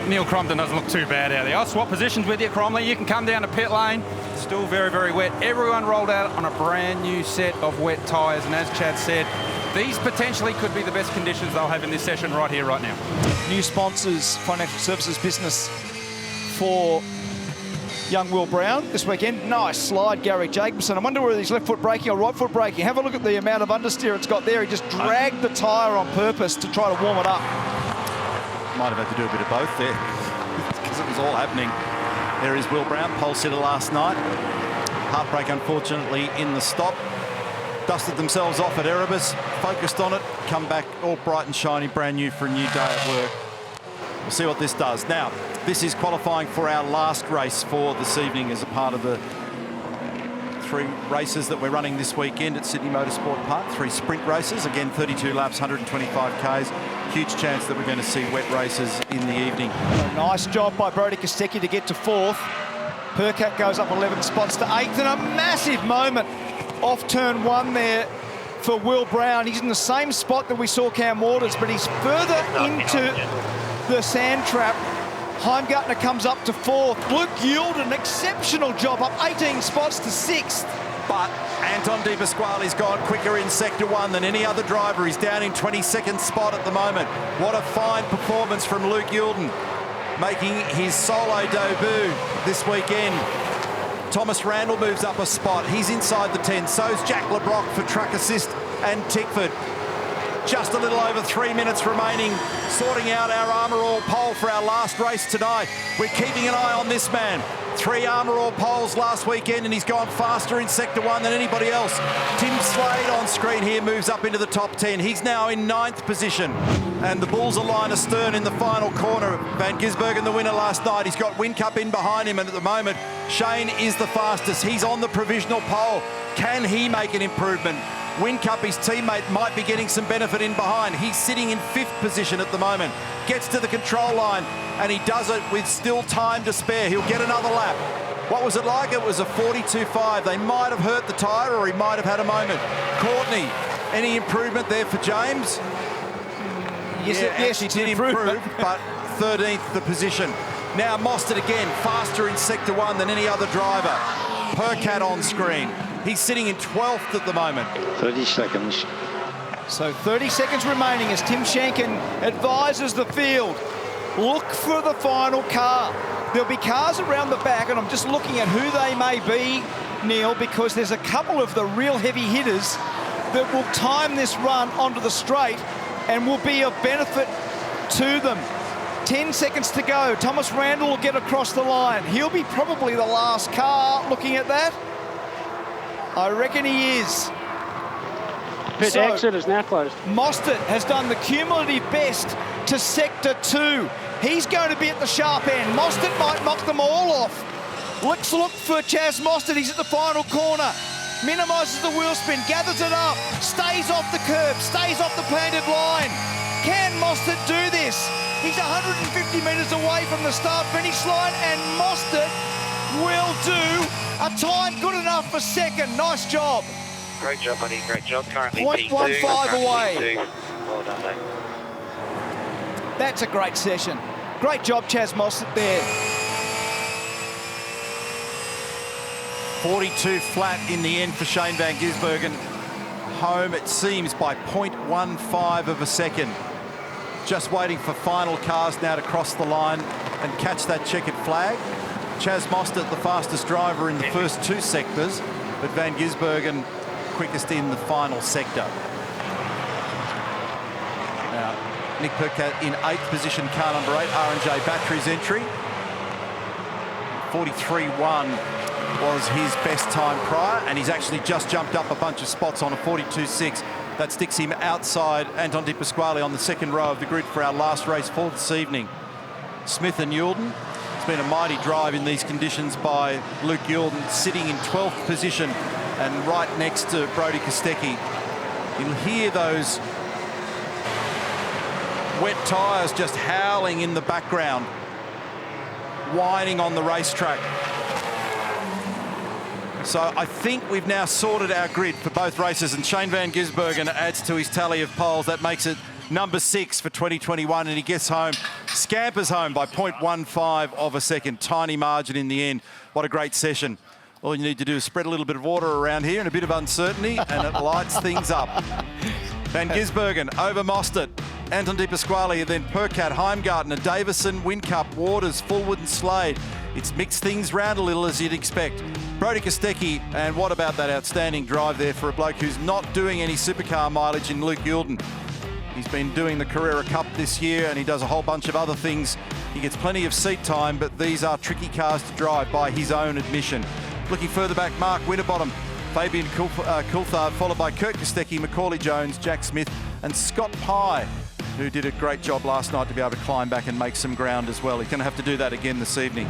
Neil Crompton doesn't look too bad out there. I'll swap positions with you, Cromley. You can come down to pit lane. Still very, very wet. Everyone rolled out on a brand new set of wet tyres, and as Chad said, these potentially could be the best conditions they'll have in this session right here, right now. New sponsors, financial services business for young Will Brown this weekend. Nice slide, Gary Jacobson. I wonder whether he's left foot braking or right foot braking. Have a look at the amount of understeer it's got there. He just dragged the tyre on purpose to try to warm it up. Might have had to do a bit of both there because it was all happening. There is Will Brown, pole sitter last night. Heartbreak, unfortunately, in the stop. Dusted themselves off at Erebus, focused on it, come back all bright and shiny, brand new for a new day at work. We'll see what this does. Now, this is qualifying for our last race for this evening as a part of the 3 races that we're running this weekend at Sydney Motorsport Park. 3 sprint races, again 32 laps, 125 Ks. Huge chance that we're going to see wet races in the evening. Nice job by Brodie Kostecki to get to 4th. Percat goes up 11 spots to 8th, and a massive moment off turn 1 there for Will Brown. He's in the same spot that we saw Cam Waters, but he's further into the sand trap. Heimgartner comes up to 4th. Luke Youlden, an exceptional job, up 18 spots to 6th. But Anton De Pasquale's gone quicker in Sector 1 than any other driver. He's down in 22nd spot at the moment. What a fine performance from Luke Youlden, making his solo debut this weekend. Thomas Randall moves up a spot. He's inside the 10. So's Jack LeBrock for Truck Assist and Tickford. Just a little over 3 minutes remaining, sorting out our Armour All pole for our last race tonight. We're keeping an eye on this man. 3 Armour All poles last weekend, and he's gone faster in Sector 1 than anybody else. Tim Slade on screen here moves up into the top 10. He's now in 9th position. And the Bulls are line astern in the final corner. Van Gisbergen, the winner last night. He's got Whincup in behind him, and at the moment, Shane is the fastest. He's on the provisional pole. Can he make an improvement? Whincup, his teammate, might be getting some benefit in behind. He's sitting in 5th position at the moment. Gets to the control line, and he does it with still time to spare. He'll get another lap. What was it like? It was a 42.5. They might have hurt the tyre, or he might have had a moment. Courtney, any improvement there for James? Yes, he did improve, but 13th the position. Now Mostert again, faster in Sector 1 than any other driver. Percat on screen. He's sitting in 12th at the moment. 30 seconds. So 30 seconds remaining as Tim Shankin advises the field. Look for the final car. There'll be cars around the back, and I'm just looking at who they may be, Neil, because there's a couple of the real heavy hitters that will time this run onto the straight and will be of benefit to them. 10 seconds to go. Thomas Randall will get across the line. He'll be probably the last car looking at that. I reckon he is. Pit exit is now closed. Mostert has done the cumulative best to Sector 2. He's going to be at the sharp end. Mostert might knock them all off. Let's look for Chaz Mostert. He's at the final corner. Minimises the wheel spin, gathers it up, stays off the curb, stays off the planted line. Can Mostert do this? He's 150 metres away from the start-finish line, and Mostert will do a time good enough for second. Nice job. Great job, buddy. Great job. Currently 0.15 away. Well done, mate. That's a great session. Great job, Chaz Mostert there. 42 flat in the end for Shane Van Gisbergen. Home, it seems, by 0.15 of a second. Just waiting for final cars now to cross the line and catch that checkered flag. Chaz Mostert, the fastest driver in the first 2 sectors, but Van Gisbergen quickest in the final sector. Now, Nick Percat in 8th position, car number 8, R&J Batteries entry. 43.1 was his best time prior, and he's actually just jumped up a bunch of spots on a 42.6. That sticks him outside Anton De Pasquale on the second row of the grid for our last race for this evening. Smith and Youlden. It's been a mighty drive in these conditions by Luke Youlden, sitting in 12th position and right next to Brodie Kostecki. You'll hear those wet tyres just howling in the background, whining on the racetrack. So I think we've now sorted our grid for both races, and Shane Van Gisbergen adds to his tally of poles. That makes it number 6 for 2021, and he gets home Scampers home by 0.15 of a second. Tiny margin in the end. What a great session. All you need to do is spread a little bit of water around here and a bit of uncertainty, and it lights things up. Van Gisbergen over Mostert. Anton De Pasquale, then Percat, Heimgartner, Davison, Whincup, Waters, Fullwood and Slade. It's mixed things round a little, as you'd expect. Brody Kostecki, and what about that outstanding drive there for a bloke who's not doing any supercar mileage in Luke Youlden. He's been doing the Carrera Cup this year, and he does a whole bunch of other things. He gets plenty of seat time, but these are tricky cars to drive by his own admission. Looking further back, Mark Winterbottom, Fabian Coulthard, followed by Kurt Kostecki, Macaulay Jones, Jack Smith and Scott Pye, who did a great job last night to be able to climb back and make some ground as well. He's going to have to do that again this evening.